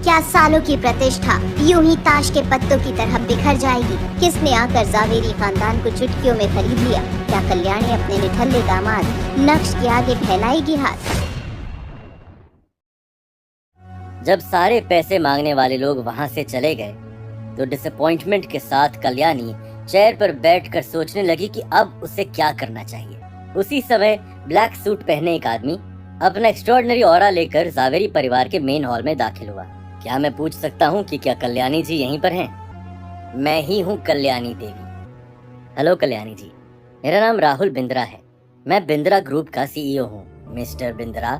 क्या सालों की प्रतिष्ठा यूं ही ताश के पत्तों की तरह बिखर जाएगी? किसने आकर जावेरी खानदान को चुटकियों में खरीद लिया? क्या कल्याणी अपने निठल्ले दामाद नक्श के आगे फैलाएगी हाथ? जब सारे पैसे मांगने वाले लोग वहां से चले गए तो डिसअपॉइंटमेंट के साथ कल्याणी चेयर पर बैठकर सोचने लगी कि अब उसे क्या करना चाहिए। उसी समय ब्लैक सूट पहने एक आदमी अपना एक्स्ट्रॉर्डिनरी ऑरा लेकर जावेरी परिवार के मेन हॉल में दाखिल हुआ। क्या मैं पूछ सकता हूँ कि क्या कल्याणी जी यहीं पर हैं? मैं ही हूँ कल्याणी देवी। हेलो कल्याणी जी, मेरा नाम राहुल बिंद्रा है। मैं बिंद्रा ग्रुप का सीईओ हूँ। मिस्टर बिंद्रा,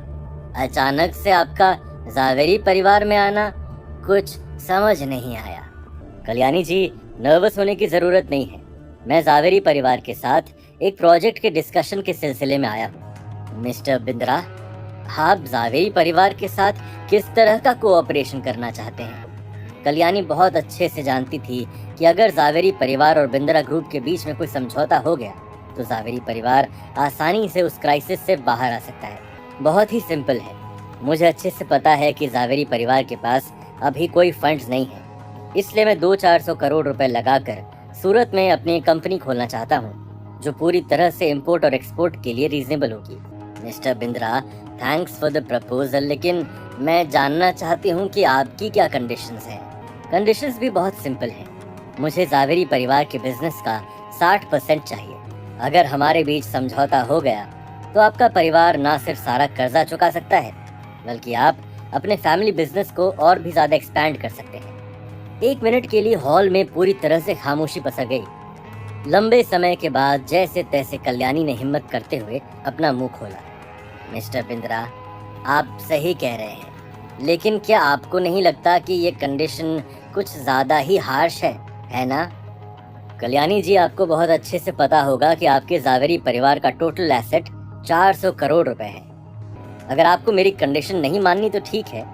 अचानक से आपका जावेरी परिवार में आना कुछ समझ नहीं आया। कल्याणी जी, नर्वस होने की जरूरत नहीं है। मैं जावेरी परिवार के साथ एक प्रोजेक्ट के डिस्कशन के सिलसिले में आया हूँ। मिस्टर बिंद्रा, आप जावेरी परिवार के साथ किस तरह का कोऑपरेशन करना चाहते हैं? कल्याणी बहुत अच्छे से जानती थी कि अगर जावेरी परिवार और बिंद्रा ग्रुप के बीच में कोई समझौता हो गया तो जावेरी परिवार आसानी से उस क्राइसिस से बाहर आ सकता है। बहुत ही सिंपल है। मुझे अच्छे से पता है कि जावेरी परिवार के पास अभी कोई फंड्स नहीं है, इसलिए मैं 200-400 करोड़ रुपए लगाकर सूरत में अपनी कंपनी खोलना चाहता हूँ जो पूरी तरह से इंपोर्ट और एक्सपोर्ट के लिए रीजनेबल होगी। Mister Bindra, thanks for the proposal, लेकिन मैं जानना चाहती हूँ कि आपकी क्या कंडीशंस हैं। कंडीशंस भी बहुत सिंपल हैं। मुझे जावेरी परिवार के बिजनेस का 60% चाहिए। अगर हमारे बीच समझौता हो गया तो आपका परिवार ना सिर्फ सारा कर्जा चुका सकता है बल्कि आप अपने फैमिली बिजनेस को और भी ज्यादा एक्सपैंड कर सकते हैं। 1 मिनट के लिए हॉल में पूरी तरह से खामोशी पसर गई। लंबे समय के बाद जैसे तैसे कल्याणी ने हिम्मत करते हुए अपना मुंह खोला। मिस्टर बिंद्रा, आप सही कह रहे हैं, लेकिन क्या आपको नहीं लगता कि ये कंडीशन कुछ ज्यादा ही हार्श है ना? कल्याणी जी, आपको बहुत अच्छे से पता होगा कि आपके जावेरी परिवार का टोटल एसेट 400 करोड़ रुपए है। अगर आपको मेरी कंडीशन नहीं माननी तो ठीक है,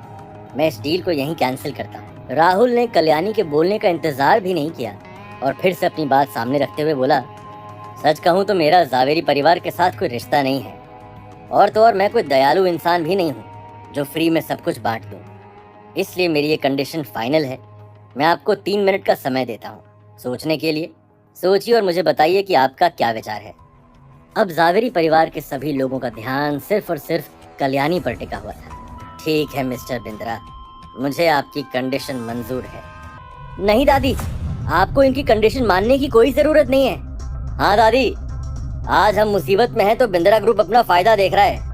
मैं इस डील को यहीं कैंसिल करता हूँ। राहुल ने कल्याणी के बोलने का इंतजार भी नहीं किया और फिर से अपनी बात सामने रखते हुए बोला, सच कहूँ तो मेरा जावेरी परिवार के साथ कोई रिश्ता नहीं है, और तो और मैं कोई दयालु इंसान भी नहीं हूँ जो फ्री में सब कुछ बांट दूँ। इसलिए मेरी ये कंडीशन फाइनल है। मैं आपको 3 मिनट का समय देता हूँ सोचने के लिए। सोचिए और मुझे बताइए कि आपका क्या विचार है। अब जावेरी परिवार के सभी लोगों का ध्यान सिर्फ और सिर्फ कल्याणी पर टिका हुआ था। ठीक है मिस्टर बिंद्रा, मुझे आपकी कंडीशन मंजूर है। नहीं दादी, आपको इनकी कंडीशन मानने की कोई जरूरत नहीं है। हाँ दादी, आज हम मुसीबत में हैं तो बिंद्रा ग्रुप अपना फायदा देख रहा है।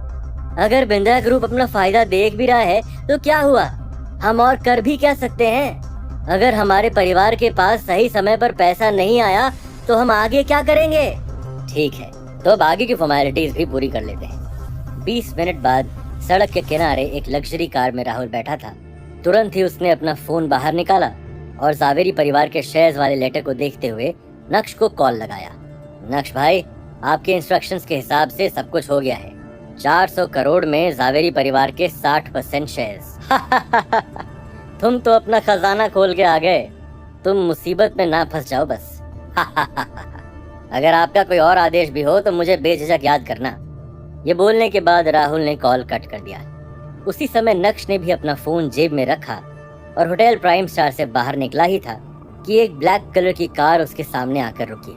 अगर बिंद्रा ग्रुप अपना फायदा देख भी रहा है तो क्या हुआ, हम और कर भी क्या सकते हैं? अगर हमारे परिवार के पास सही समय पर पैसा नहीं आया तो हम आगे क्या करेंगे? ठीक है, तो अब आगे की फॉर्मेलिटीज भी पूरी कर लेते हैं। 20 मिनट बाद सड़क के किनारे एक लग्जरी कार में राहुल बैठा था। तुरंत ही उसने अपना फोन बाहर निकाला और जावेरी परिवार के शेयर्स वाले लेटर को देखते हुए नक्श को कॉल लगाया। नक्श भाई, आपके इंस्ट्रक्शंस के हिसाब से सब कुछ हो गया है। 400 करोड़ में जावेरी परिवार के 60% शेयर्स। तुम तो अपना खजाना खोल के आ गए। तुम मुसीबत में ना फंस जाओ बस। अगर आपका कोई और आदेश भी हो तो मुझे बेझिझक याद करना। ये बोलने के बाद राहुल ने कॉल कट कर दिया। उसी समय नक्श ने भी अपना फोन जेब में रखा और होटल प्राइम स्टार से बाहर निकला ही था कि एक ब्लैक कलर की कार उसके सामने आकर रुकी।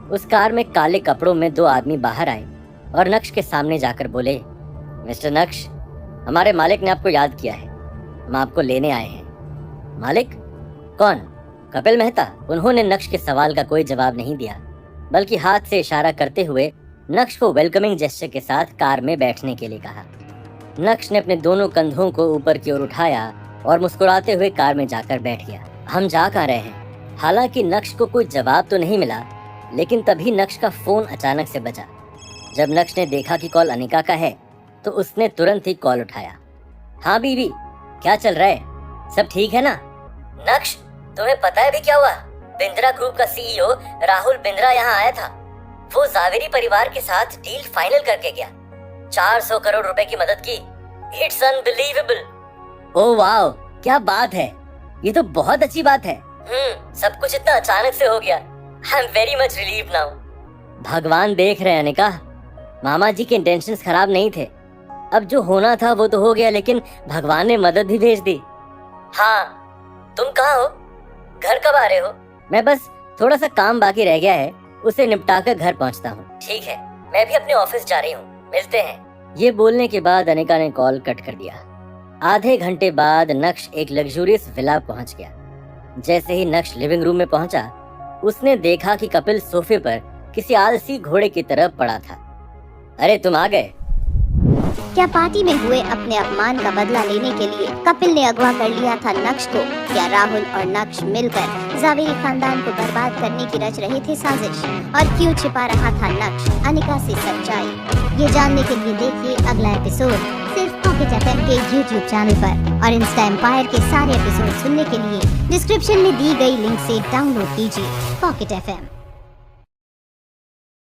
उस कार में काले कपड़ों में 2 आदमी बाहर आए और नक्श के सामने जाकर बोले, मिस्टर नक्श, हमारे मालिक ने आपको याद किया है, हम आपको लेने आए हैं। मालिक? कौन? कपिल मेहता? उन्होंने नक्श के सवाल का कोई जवाब नहीं दिया, बल्कि हाथ से इशारा करते हुए नक्श को वेलकमिंग जेस्चर के साथ कार में बैठने के लिए कहा। नक्श ने अपने दोनों कंधों को ऊपर की ओर उठाया और मुस्कुराते हुए कार में जाकर बैठ गया। हम जा कहाँ रहे हैं? हालांकि नक्श को कोई जवाब तो नहीं मिला, लेकिन तभी नक्श का फोन अचानक से बजा। जब नक्श ने देखा कि कॉल अनिका का है तो उसने तुरंत ही कॉल उठाया। हाँ बीवी, क्या चल रहा है? सब ठीक है ना? नक्श, तुम्हें पता है भी क्या हुआ? बिंद्रा ग्रुप का सीईओ राहुल बिंद्रा यहाँ आया था। वो जावेरी परिवार के साथ डील फाइनल करके गया। 400 करोड़ रुपए की मदद की। It's unbelievable. ओह वाओ, क्या बात है, ये तो बहुत अच्छी बात है। सब कुछ इतना अचानक से हो गया। I am very much relieve now. भगवान देख रहे हैं अनिका, मामा जी के इंटेंशंस खराब नहीं थे। अब जो होना था वो तो हो गया, लेकिन भगवान ने मदद भी भेज दी। हाँ, तुम कहाँ हो? घर कब आ रहे हो? मैं बस थोड़ा सा काम बाकी रह गया है, उसे निपटा कर घर पहुँचता हूँ। ठीक है, मैं भी अपने ऑफिस जा रही हूँ, मिलते हैं। ये बोलने के बाद अनिका ने कॉल कट कर दिया। आधे घंटे बाद नक्श एक लग्जूरियस विला पहुँच गया। जैसे ही नक्श लिविंग रूम में पहुंचा, उसने देखा कि कपिल सोफे पर किसी आलसी घोड़े की तरह पड़ा था। अरे तुम आ गए? क्या पार्टी में हुए अपने अपमान का बदला लेने के लिए कपिल ने अगवा कर लिया था नक्श को? क्या राहुल और नक्श मिलकर जावेरी खानदान को बर्बाद करने की रच रहे थे साजिश? और क्यों छिपा रहा था नक्श अनिका से सच्चाई? ये जानने के लिए देखिए अगला एपिसोड सिर्फ पॉकेट एफएम के यूट्यूब चैनल पर। और इंस्टा एम्पायर के सारे एपिसोड सुनने के लिए डिस्क्रिप्शन में दी गई लिंक से डाउनलोड कीजिए पॉकेट एफएम।